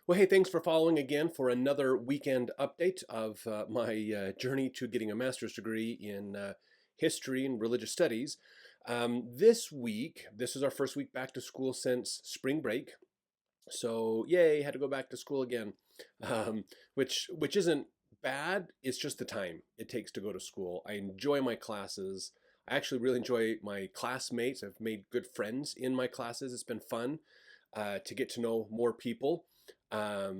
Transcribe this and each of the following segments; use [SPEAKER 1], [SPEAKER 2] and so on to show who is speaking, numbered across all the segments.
[SPEAKER 1] Well, hey, thanks for following again for another weekend update of my journey to getting a master's degree in history and religious studies. This week, this is our first week back to school since spring break. So, yay, had to go back to school again, um, which isn't bad. It's just the time it takes to go to school. I enjoy my classes. I actually really enjoy my classmates. I've made good friends in my classes. It's been fun to get to know more people.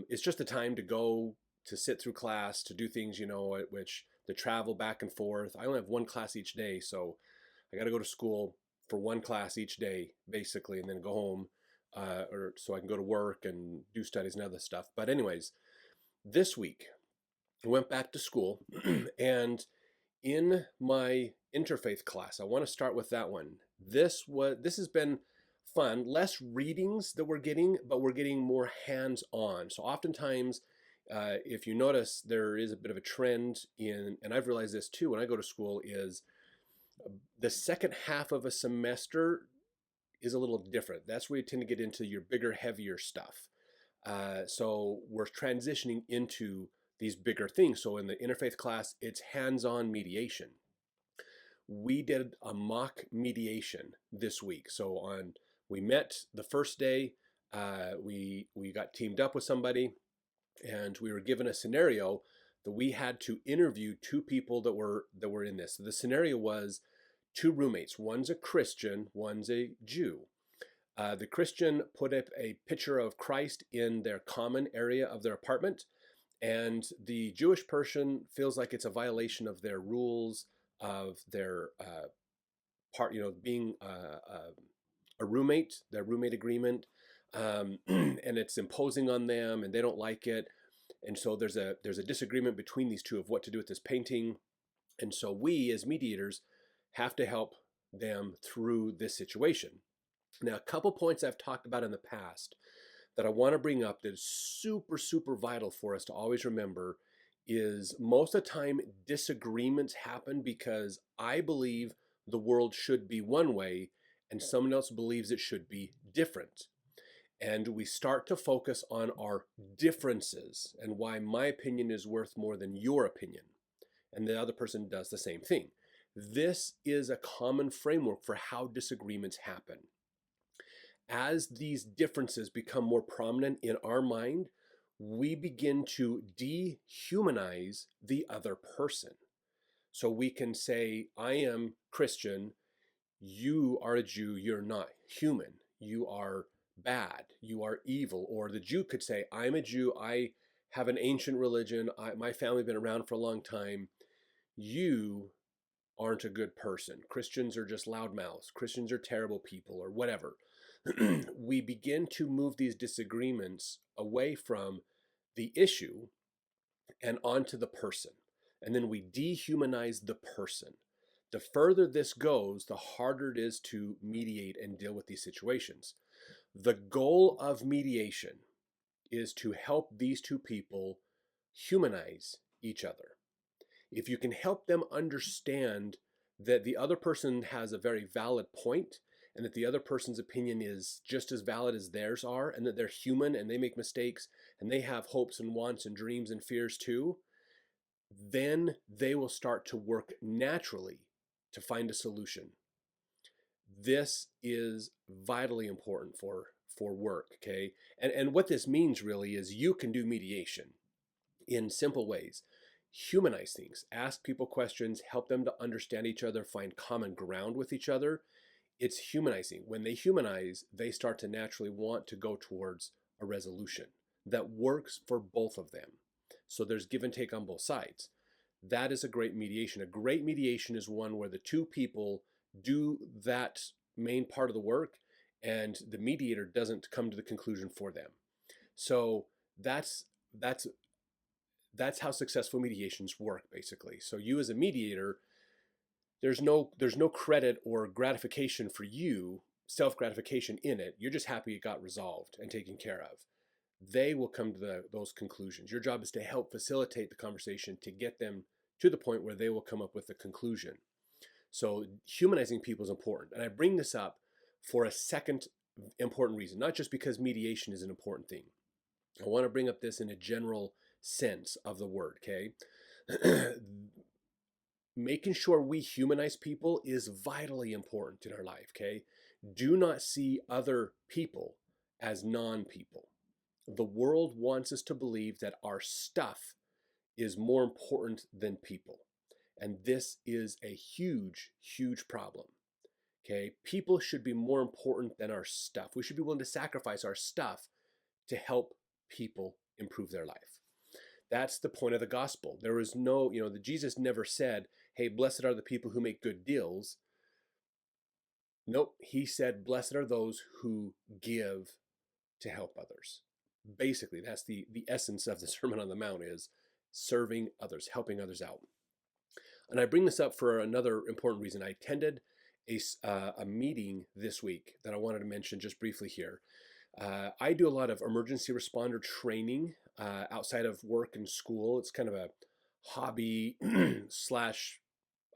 [SPEAKER 1] It's just the time to go to sit through class to do things, which the travel back and forth. I only have one class each day, so I got to go to school for one class each day, basically, and then go home, or so I can go to work and do studies and other stuff. But anyways, this week I went back to school, and in my interfaith class, I want to start with that one. This has been fun. Less readings that we're getting, but we're getting more hands-on. So oftentimes, if you notice, there is a bit of a trend in, and I've realized this too when I go to school, is the second half of a semester is a little different. That's where you tend to get into your bigger, heavier stuff. So we're transitioning into these bigger things. So in the interfaith class, it's hands-on mediation. We did a mock mediation this week. So we met the first day. We got teamed up with somebody, and we were given a scenario that we had to interview two people that were in this. So the scenario was two roommates. One's a Christian, one's a Jew. The Christian put up a picture of Christ in their common area of their apartment, and the Jewish person feels like it's a violation of their rules, of their being a roommate, their roommate agreement, and it's imposing on them, and they don't like it. And so there's a disagreement between these two of what to do with this painting. And so we, as mediators, have to help them through this situation. Now, a couple points I've talked about in the past that I want to bring up that is super, super vital for us to always remember is most of the time disagreements happen because I believe the world should be one way and someone else believes it should be different. And we start to focus on our differences and why my opinion is worth more than your opinion. And the other person does the same thing. This is a common framework for how disagreements happen. As these differences become more prominent in our mind, we begin to dehumanize the other person. So we can say, I am Christian, you are a Jew, you're not human, you are bad, you are evil. Or the Jew could say, I'm a Jew, I have an ancient religion, my family has been around for a long time, you aren't a good person. Christians are just loudmouths, Christians are terrible people, or whatever. We begin to move these disagreements away from the issue and onto the person. And then we dehumanize the person. The further this goes, the harder it is to mediate and deal with these situations. The goal of mediation is to help these two people humanize each other. If you can help them understand that the other person has a very valid point and that the other person's opinion is just as valid as theirs are, and that they're human and they make mistakes and they have hopes and wants and dreams and fears too, then they will start to work naturally to find a solution. This is vitally important for work, okay? And what this means really is you can do mediation in simple ways. Humanize things, ask people questions, help them to understand each other, find common ground with each other. It's humanizing. When they humanize, they start to naturally want to go towards a resolution that works for both of them. So there's give and take on both sides. That is a great mediation. A great mediation is one where the two people do that main part of the work and the mediator doesn't come to the conclusion for them. So that's how successful mediations work, basically. So you as a mediator, there's no credit or gratification for you, self-gratification in it. You're just happy it got resolved and taken care of. They will come to those conclusions. Your job is to help facilitate the conversation to get them to the point where they will come up with a conclusion. So humanizing people is important. And I bring this up for a second important reason, not just because mediation is an important thing. I want to bring up this in a general sense of the word, okay? Making sure we humanize people is vitally important in our life, okay? Do not see other people as non-people. The world wants us to believe that our stuff is more important than people. And this is a huge, huge problem. Okay, people should be more important than our stuff. We should be willing to sacrifice our stuff to help people improve their life. That's the point of the gospel. There is no, the Jesus never said, "Hey, blessed are the people who make good deals." Nope, he said, "Blessed are those who give to help others." Basically, that's the essence of the Sermon on the Mount is serving others, helping others out. And I bring this up for another important reason. I attended a meeting this week that I wanted to mention just briefly here. I do a lot of emergency responder training outside of work and school. It's kind of a hobby slash,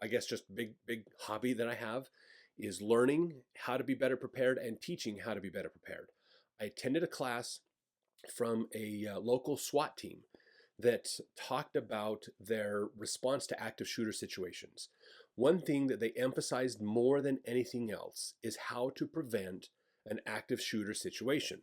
[SPEAKER 1] I guess, just big hobby that I have is learning how to be better prepared and teaching how to be better prepared. I attended a class from a local SWAT team that talked about their response to active shooter situations. One thing that they emphasized more than anything else is how to prevent an active shooter situation.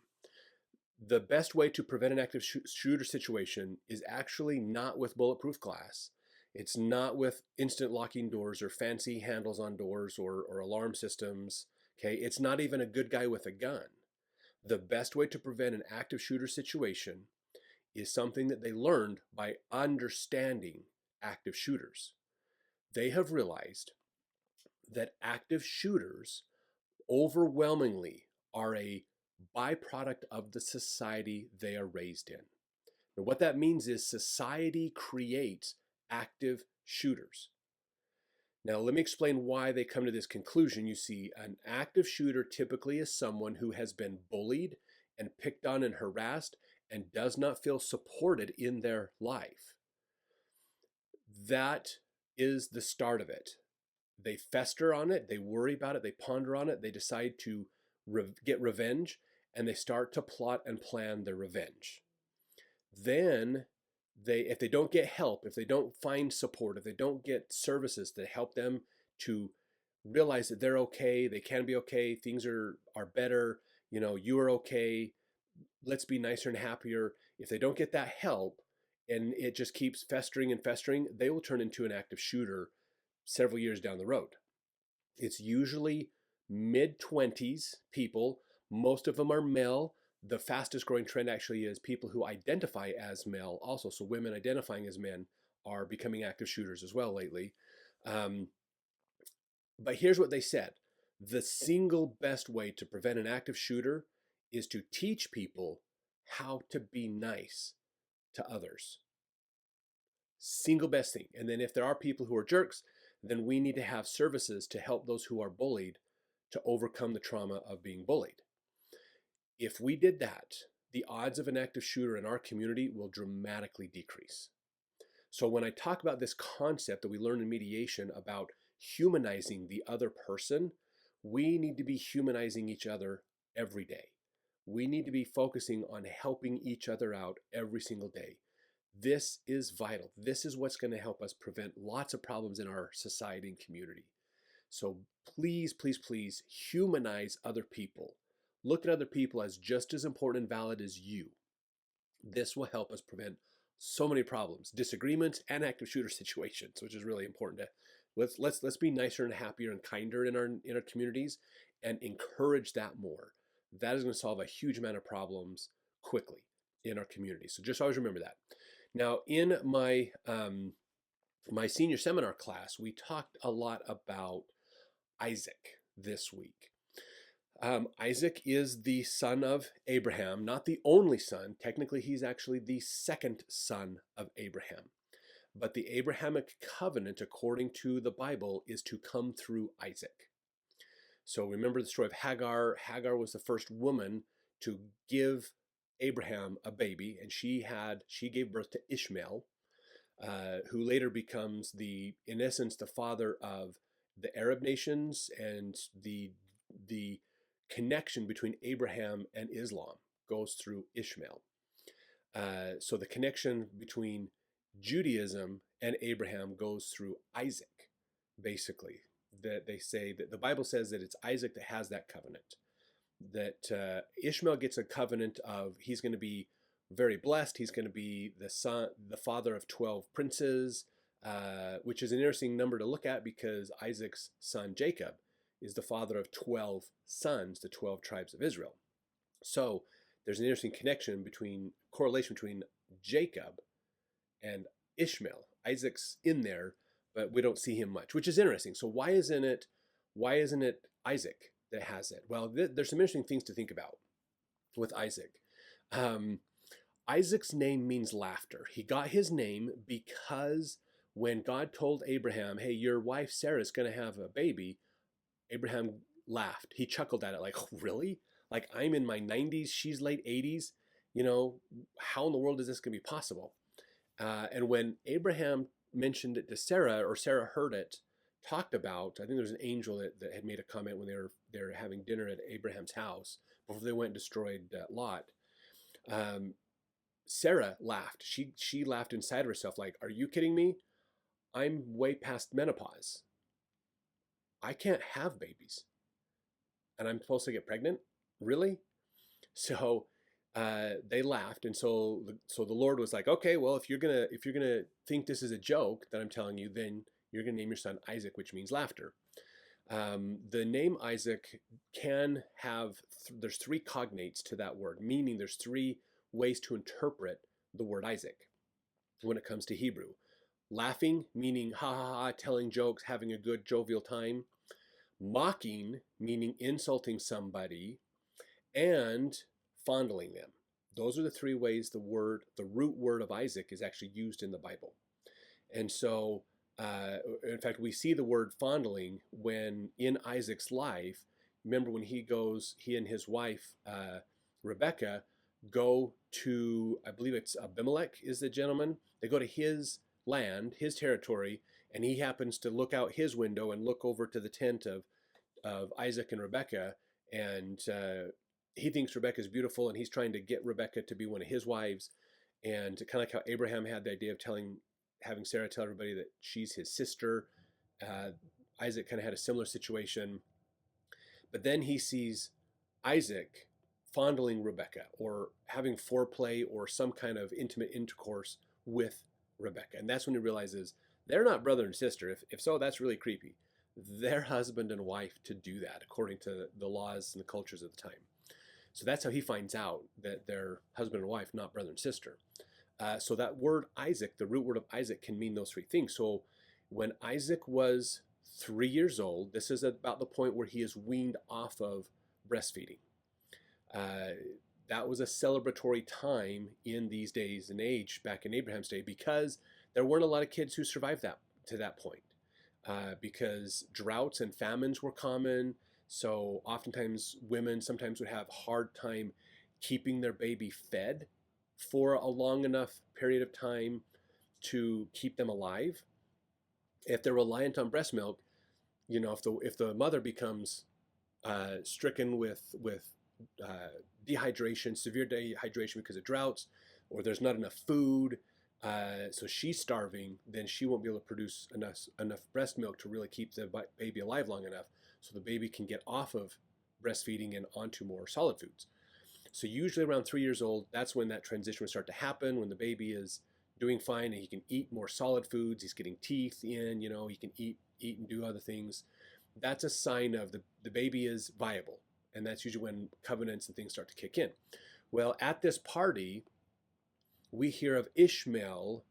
[SPEAKER 1] The best way to prevent an active shooter situation is actually not with bulletproof glass. It's not with instant locking doors or fancy handles on doors or alarm systems. Okay, it's not even a good guy with a gun. The best way to prevent an active shooter situation is something that they learned by understanding active shooters. They have realized that active shooters overwhelmingly are a byproduct of the society they are raised in. And what that means is society creates active shooters. Now, let me explain why they come to this conclusion. You see, an active shooter typically is someone who has been bullied and picked on and harassed and does not feel supported in their life. That is the start of it. They fester on it, they worry about it, they ponder on it, they decide to get revenge, and they start to plot and plan their revenge. Then if they don't get help, if they don't find support, if they don't get services that help them to realize that they're okay, they can be okay, things are better, you are okay, let's be nicer and happier. If they don't get that help and it just keeps festering and festering, they will turn into an active shooter several years down the road. It's usually mid 20s people. Most of them are male. The fastest growing trend actually is people who identify as male also. So women identifying as men are becoming active shooters as well lately. But here's what they said. The single best way to prevent an active shooter is to teach people how to be nice to others. Single best thing. And then if there are people who are jerks, then we need to have services to help those who are bullied to overcome the trauma of being bullied. If we did that, the odds of an active shooter in our community will dramatically decrease. So when I talk about this concept that we learn in mediation about humanizing the other person, we need to be humanizing each other every day. We need to be focusing on helping each other out every single day. This is vital. This is what's going to help us prevent lots of problems in our society and community. So please, please, please humanize other people. Look at other people as just as important and valid as you. This will help us prevent so many problems, disagreements, and active shooter situations, which is really important. Let's be nicer and happier and kinder in our communities and encourage that more. That is going to solve a huge amount of problems quickly in our community. So just always remember that. Now, in my senior seminar class, we talked a lot about Isaac this week. Isaac is the son of Abraham, not the only son. Technically, he's actually the second son of Abraham. But the Abrahamic covenant, according to the Bible, is to come through Isaac. So remember the story of Hagar. Hagar was the first woman to give Abraham a baby, and she gave birth to Ishmael, who later becomes in essence, the father of the Arab nations and the connection between Abraham and Islam goes through Ishmael. So the connection between Judaism and Abraham goes through Isaac, basically. That they say that the Bible says that it's Isaac that has that covenant. That Ishmael gets a covenant of he's going to be very blessed. He's going to be the father of 12 princes, which is an interesting number to look at because Isaac's son Jacob is the father of 12 sons, the 12 tribes of Israel. So there's an interesting correlation between Jacob and Ishmael. Isaac's in there, but we don't see him much, which is interesting. So why isn't it Isaac that has it? Well, there's some interesting things to think about with Isaac. Isaac's name means laughter. He got his name because when God told Abraham, hey, your wife Sarah's going to have a baby, Abraham laughed. He chuckled at it like, oh, really? Like, I'm in my 90s, she's late 80s. How in the world is this going to be possible? And when Abraham mentioned it to Sarah, or Sarah heard it talked about, I think there was an angel that had made a comment when they were having dinner at Abraham's house before they went and destroyed Lot. Sarah laughed. She laughed inside of herself like, are you kidding me? I'm way past menopause. I can't have babies. And I'm supposed to get pregnant? Really? So they laughed, and so the Lord was like, okay, well, if you're gonna think this is a joke that I'm telling you, then you're gonna name your son Isaac, which means laughter. The name Isaac can have there's three cognates to that word, meaning there's three ways to interpret the word Isaac when it comes to Hebrew. Laughing, meaning ha ha ha, telling jokes, having a good jovial time. Mocking, meaning insulting somebody, and fondling them. Those are the three ways the root word of Isaac is actually used in the Bible. And so, in fact, we see the word fondling when in Isaac's life. Remember when he and his wife, Rebecca, go to, I believe it's Abimelech is the gentleman. They go to his land, his territory, and he happens to look out his window and look over to the tent of Isaac and Rebecca, and he thinks Rebecca's beautiful, and he's trying to get Rebecca to be one of his wives, and kind of like how Abraham had the idea of having Sarah tell everybody that she's his sister. Isaac kind of had a similar situation, but then he sees Isaac fondling Rebecca or having foreplay or some kind of intimate intercourse with Rebecca, and that's when he realizes they're not brother and sister. If so, that's really creepy. They're husband and wife to do that according to the laws and the cultures of the time. So that's how he finds out that they're husband and wife, not brother and sister. So that word Isaac, the root word of Isaac, can mean those three things. So when Isaac was 3 years old, this is about the point where he is weaned off of breastfeeding. That was a celebratory time in these days and age back in Abraham's day because there weren't a lot of kids who survived to that point. Because droughts and famines were common. So oftentimes women sometimes would have a hard time keeping their baby fed for a long enough period of time to keep them alive. If they're reliant on breast milk, if the mother becomes stricken with dehydration, severe dehydration because of droughts, or there's not enough food, so she's starving, then she won't be able to produce enough breast milk to really keep the baby alive long enough so the baby can get off of breastfeeding and onto more solid foods. So usually around 3 years old, that's when that transition would start to happen, when the baby is doing fine and he can eat more solid foods, he's getting teeth in, he can eat and do other things. That's a sign of the baby is viable, and that's usually when covenants and things start to kick in. Well, at this party, we hear of Ishmael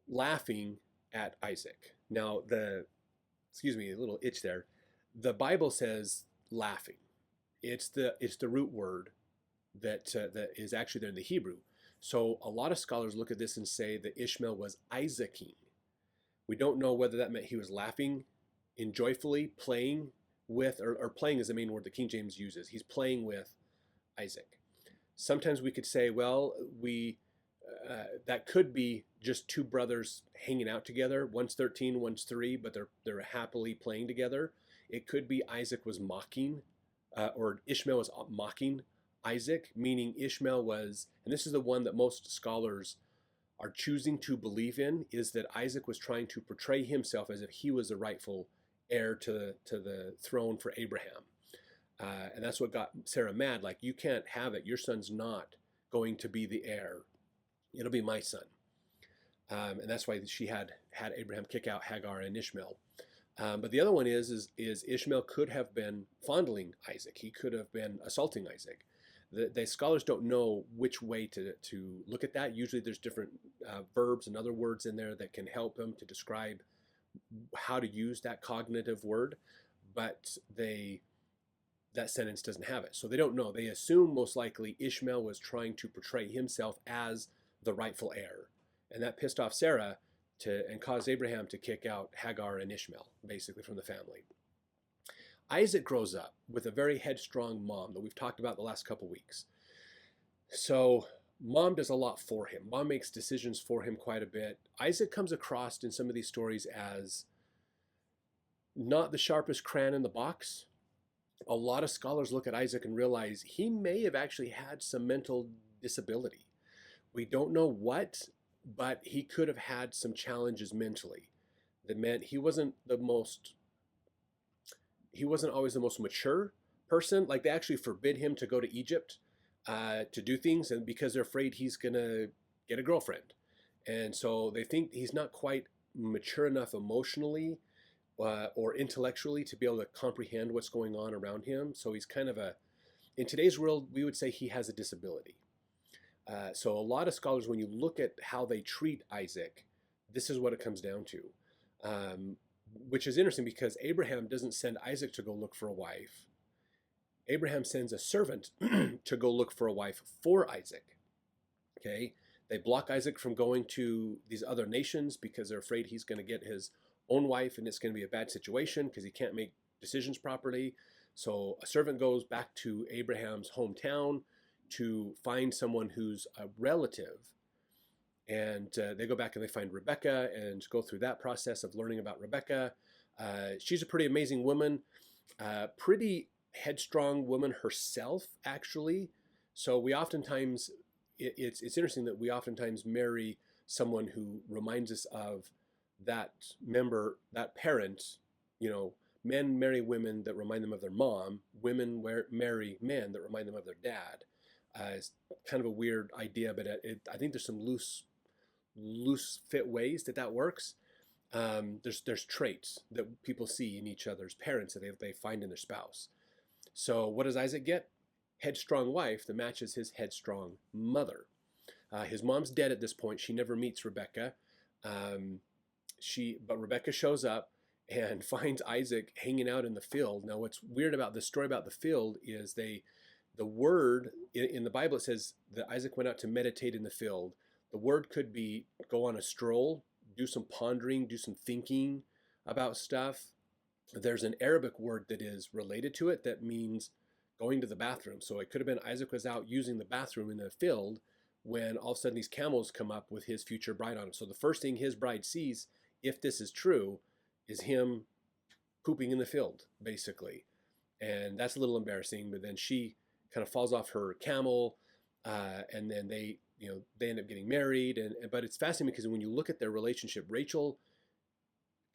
[SPEAKER 1] laughing at Isaac. Now, excuse me, a little itch there. The Bible says laughing. It's the root word that is actually there in the Hebrew. So a lot of scholars look at this and say that Ishmael was Isaacing. We don't know whether that meant he was laughing joyfully, playing with, or playing is the main word that King James uses. He's playing with Isaac. Sometimes we could say, well, that could be just two brothers hanging out together. One's 13, one's 3, but they're happily playing together. It could be Isaac was mocking, or Ishmael was mocking Isaac, meaning Ishmael was, and this is the one that most scholars are choosing to believe in, is that Isaac was trying to portray himself as if he was the rightful heir to the throne for Abraham. And that's what got Sarah mad. Like, you can't have it. Your son's not going to be the heir. It'll be my son. And that's why she had Abraham kick out Hagar and Ishmael. But the other one is Ishmael could have been fondling Isaac. He could have been assaulting Isaac. The scholars don't know which way to look at that. Usually there's different verbs and other words in there that can help them to describe how to use that cognitive word, but that sentence doesn't have it. So they don't know. They assume most likely Ishmael was trying to portray himself as the rightful heir. And that pissed off Sarah and caused Abraham to kick out Hagar and Ishmael, basically, from the family. Isaac grows up with a very headstrong mom that we've talked about the last couple weeks. So mom does a lot for him. Mom makes decisions for him quite a bit. Isaac comes across in some of these stories as not the sharpest crayon in the box. A lot of scholars look at Isaac and realize he may have actually had some mental disability. We don't know what, but he could have had some challenges mentally that meant he wasn't always the most mature person. Like, they actually forbid him to go to Egypt to do things, and because they're afraid he's gonna get a girlfriend, and so they think he's not quite mature enough emotionally or intellectually to be able to comprehend what's going on around him. So he's kind of in today's world, we would say he has a disability. So a lot of scholars, when you look at how they treat Isaac, this is what it comes down to, which is interesting because Abraham doesn't send Isaac to go look for a wife. Abraham sends a servant to go look for a wife for Isaac. Okay, they block Isaac from going to these other nations because they're afraid he's going to get his own wife and it's going to be a bad situation because he can't make decisions properly. So a servant goes back to Abraham's hometown to find someone who's a relative, and they go back and they find Rebecca and go through that process of learning about Rebecca. She's a pretty amazing woman, pretty headstrong woman herself, actually. So we oftentimes, it's interesting that we oftentimes marry someone who reminds us of that parent. Men marry women that remind them of their mom. Women marry men that remind them of their dad. It's kind of a weird idea, but I think there's some loose fit ways that works. There's traits that people see in each other's parents that they find in their spouse. So what does Isaac get? Headstrong wife that matches his headstrong mother. His mom's dead at this point. She never meets Rebecca. But Rebecca shows up and finds Isaac hanging out in the field. Now, what's weird about this story about the field is the word in the Bible, it says that Isaac went out to meditate in the field. The word could be go on a stroll, do some pondering, do some thinking about stuff. There's an Arabic word that is related to it that means going to the bathroom. So it could have been Isaac was out using the bathroom in the field when all of a sudden these camels come up with his future bride on them. So the first thing his bride sees, if this is true, is him pooping in the field, basically. And that's a little embarrassing, but then she kind of falls off her camel, and then they end up getting married. But it's fascinating because when you look at their relationship, Rachel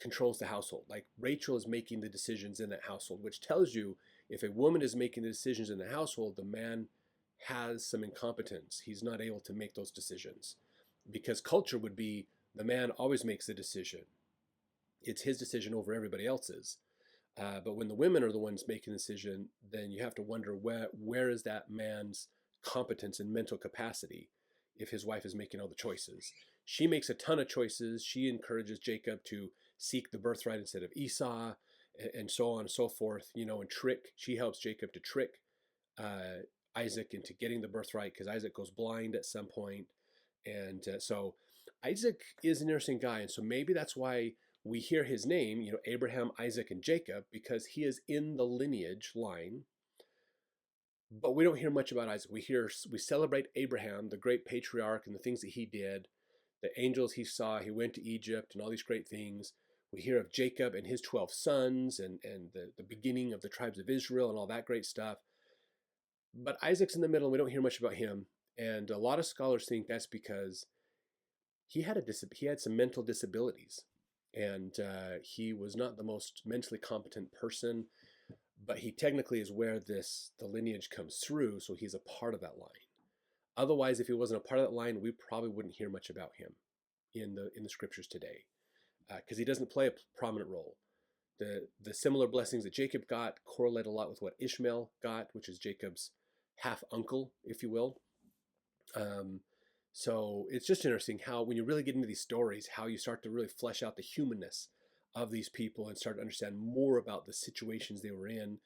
[SPEAKER 1] controls the household. Like, Rachel is making the decisions in that household, which tells you if a woman is making the decisions in the household, the man has some incompetence. He's not able to make those decisions because culture would be the man always makes the decision. It's his decision over everybody else's. But when the women are the ones making the decision, then you have to wonder where is that man's competence and mental capacity if his wife is making all the choices. She makes a ton of choices. She encourages Jacob to seek the birthright instead of Esau, and so on and so forth, and she helps Jacob to trick Isaac into getting the birthright because Isaac goes blind at some point. And so Isaac is an interesting guy. And so maybe that's why we hear his name, Abraham, Isaac, and Jacob, because he is in the lineage line. But we don't hear much about Isaac. We celebrate Abraham, the great patriarch, and the things that he did, the angels he saw. He went to Egypt and all these great things. We hear of Jacob and his 12 sons and the beginning of the tribes of Israel and all that great stuff. But Isaac's in the middle, and we don't hear much about him. And a lot of scholars think that's because he had some mental disabilities, and he was not the most mentally competent person. But he technically is where the lineage comes through, so he's a part of that line. Otherwise, if he wasn't a part of that line, we probably wouldn't hear much about him in the scriptures today, because he doesn't play a prominent role. The similar blessings that Jacob got correlate a lot with what Ishmael got, which is Jacob's half uncle, if you will. Um, so it's just interesting how, when you really get into these stories, how you start to really flesh out the humanness of these people and start to understand more about the situations they were in.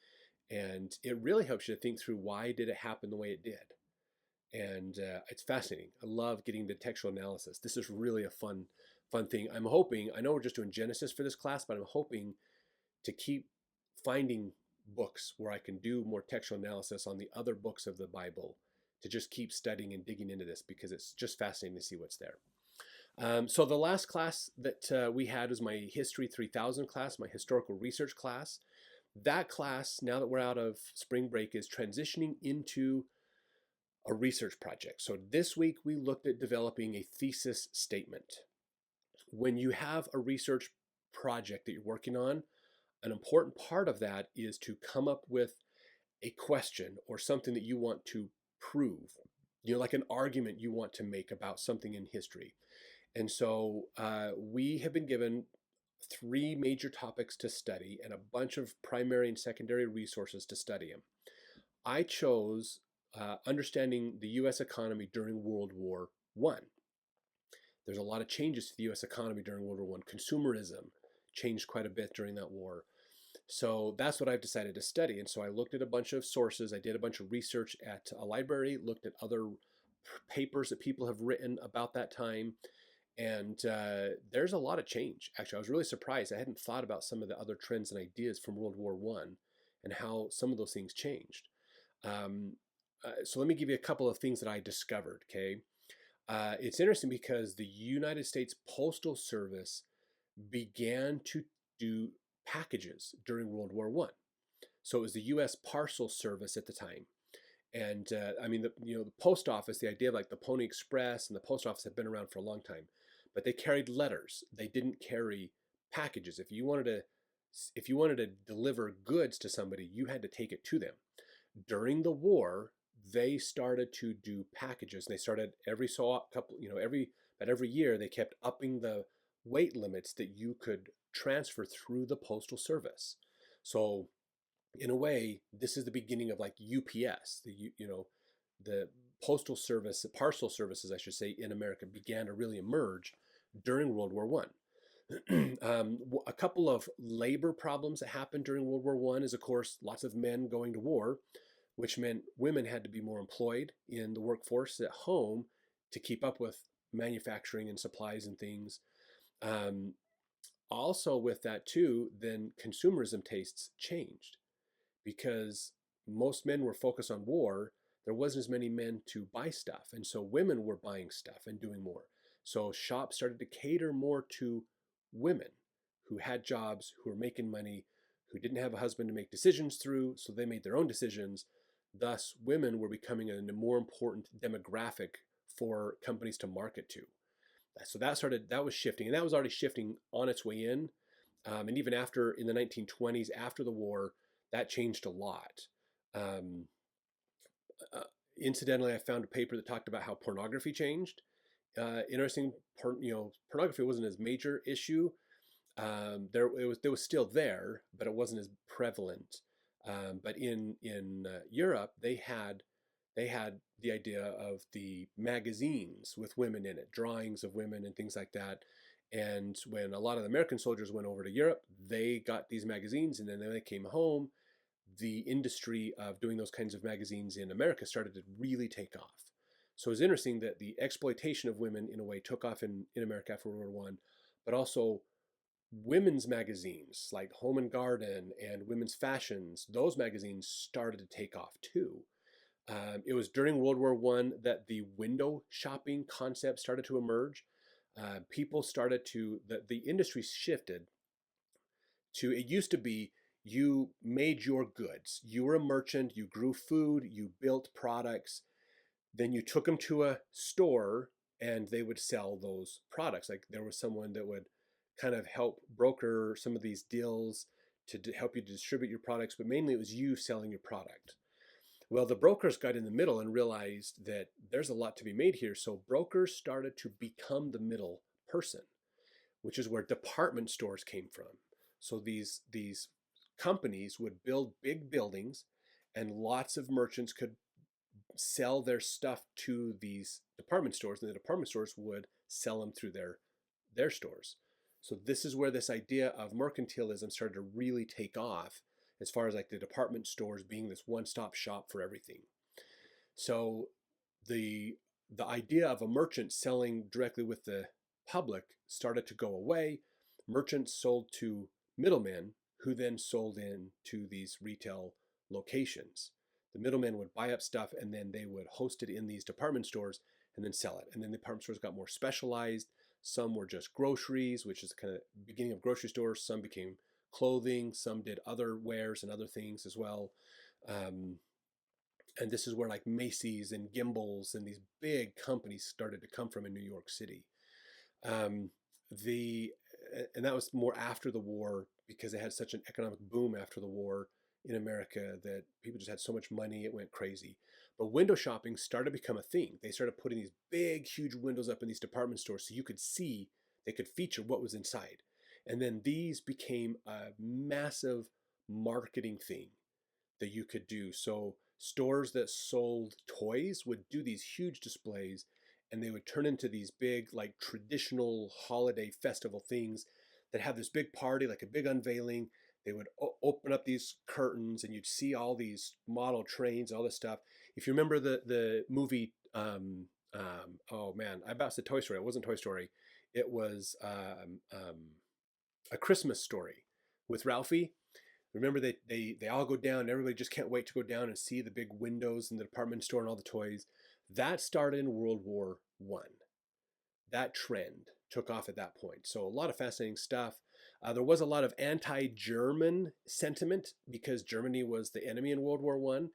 [SPEAKER 1] And it really helps you to think through, why did it happen the way it did? And it's fascinating. I love getting the textual analysis. This is really a fun thing. I'm hoping, I know we're just doing Genesis for this class, but I'm hoping to keep finding books where I can do more textual analysis on the other books of the Bible, to just keep studying and digging into this, because it's just fascinating to see what's there. So the last class that we had was my History 3000 class, my historical research class. That class, now that we're out of spring break, is transitioning into a research project. So this week we looked at developing a thesis statement. When you have a research project that you're working on, an important part of that is to come up with a question or something that you want to prove, like an argument you want to make about something in history. And so we have been given 3 major topics to study and a bunch of primary and secondary resources to study them. I chose understanding the U.S. economy during World War I. There's a lot of changes to the U.S. economy during World War I. Consumerism changed quite a bit during that war. So that's what I've decided to study. And so I looked at a bunch of sources. I did a bunch of research at a library, looked at other papers that people have written about that time. And there's a lot of change. Actually, I was really surprised. I hadn't thought about some of the other trends and ideas from World War I and how some of those things changed. So let me give you a couple of things that I discovered, okay? It's interesting because the United States Postal Service began to do packages during World War I. So it was the U.S. Parcel Service at the time. And I mean, the post office, the idea of like the Pony Express and the post office have been around for a long time, but they carried letters. They didn't carry packages. If you wanted to deliver goods to somebody, you had to take it to them. During the war, they started to do packages. They started every year they kept upping the weight limits that you could transfer through the postal service. So in a way, this is the beginning of like UPS, the postal service, the parcel services, I should say, in America began to really emerge during World War I. A couple of labor problems that happened during World War I is, of course, lots of men going to war, which meant women had to be more employed in the workforce at home to keep up with manufacturing and supplies and things. Also with that too, then consumerism tastes changed, because most men were focused on war. There wasn't as many men to buy stuff. And so women were buying stuff and doing more. So shops started to cater more to women who had jobs, who were making money, who didn't have a husband to make decisions through. So they made their own decisions. Thus, women were becoming a more important demographic for companies to market to. So that was shifting, and that was already shifting on its way in. And even in the 1920s, after the war, that changed a lot. Incidentally, I found a paper that talked about how pornography changed. Interesting, pornography wasn't as major issue. It was still there, but it wasn't as prevalent. But in Europe, they had the idea of the magazines with women in it, drawings of women and things like that. And when a lot of the American soldiers went over to Europe, they got these magazines, and then when they came home, the industry of doing those kinds of magazines in America started to really take off. So it's interesting that the exploitation of women, in a way, took off in America after World War I, but also women's magazines like Home and Garden and Women's Fashions, those magazines started to take off too. It was during World War I that the window shopping concept started to emerge. People started to, the industry shifted to, it used to be, You made your goods. You were a merchant, you grew food, you built products, then you took them to a store and they would sell those products. Like there was someone that would kind of help broker some of these deals to help you distribute your products, but mainly it was you selling your product. Well, the brokers got in the middle and realized that there's a lot to be made here. So brokers started to become the middle person, which is where department stores came from. So these companies would build big buildings and lots of merchants could sell their stuff to these department stores, and the department stores would sell them through their stores. So this is where this idea of mercantilism started to really take off, as far as like the department stores being this one-stop shop for everything. So the idea of a merchant selling directly with the public started to go away. Merchants sold to middlemen who then sold in to these retail locations. The middlemen would buy up stuff and then they would host it in these department stores and then sell it. And then the department stores got more specialized. Some were just groceries, which is kind of beginning of grocery stores. Some became clothing. Some did other wares and other things as well. And this is where like Macy's and Gimbels and these big companies started to come from in New York City. And that was more after the war, because they had such an economic boom after the war in America that people just had so much money, it went crazy. But window shopping started to become a thing. They started putting these big, huge windows up in these department stores so you could see, they could feature what was inside. And then these became a massive marketing thing that you could do. So stores that sold toys would do these huge displays, and they would turn into these big, like traditional holiday festival things that have this big party, like a big unveiling. They would open up these curtains and you'd see all these model trains, all this stuff. If you remember the movie, oh man, I about said Toy Story. It wasn't Toy Story. It was A Christmas Story with Ralphie. Remember they all go down. Everybody just can't wait to go down and see the big windows in the department store and all the toys. That started in World War I. That trend took off at that point. So a lot of fascinating stuff. There was a lot of anti-German sentiment because Germany was the enemy in World War I.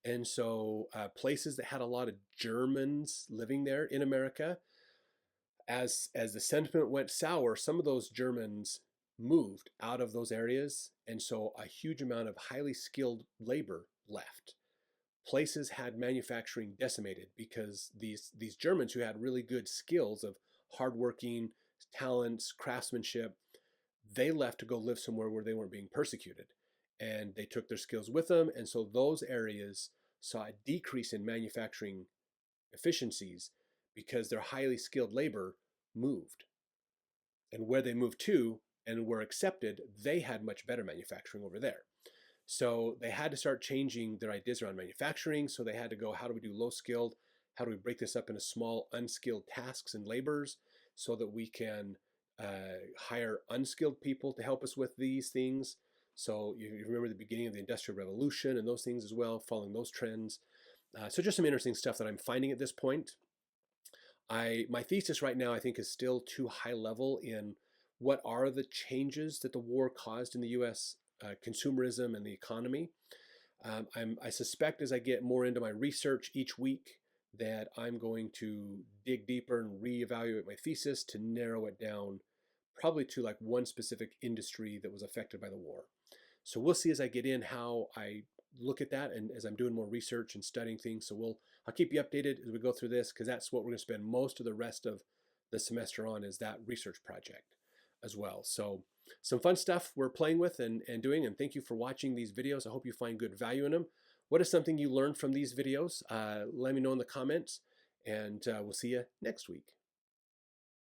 [SPEAKER 1] And so places that had a lot of Germans living there in America, as the sentiment went sour, some of those Germans moved out of those areas. And so a huge amount of highly skilled labor left. Places had manufacturing decimated because these Germans who had really good skills of hardworking, talents, craftsmanship, they left to go live somewhere where they weren't being persecuted. And they took their skills with them. And so those areas saw a decrease in manufacturing efficiencies because their highly skilled labor moved. And where they moved to and were accepted, they had much better manufacturing over there. So they had to start changing their ideas around manufacturing. So they had to go, how do we do low skilled? How do we break this up into small unskilled tasks and labors so that we can hire unskilled people to help us with these things? So you remember the beginning of the Industrial Revolution and those things as well, following those trends. So just some interesting stuff that I'm finding at this point. My thesis right now, I think, is still too high level in what are the changes that the war caused in the U.S. Consumerism and the economy. I suspect as I get more into my research each week that I'm going to dig deeper and reevaluate my thesis to narrow it down probably to like one specific industry that was affected by the war. So we'll see as I get in how I look at that and as I'm doing more research and studying things. So I'll keep you updated as we go through this, because that's what we're going to spend most of the rest of the semester on, is that research project as well. So some fun stuff we're playing with and doing, and thank you for watching these videos. I hope you find good value in them. What is something you learned from these videos? Let me know in the comments, and we'll see you next week.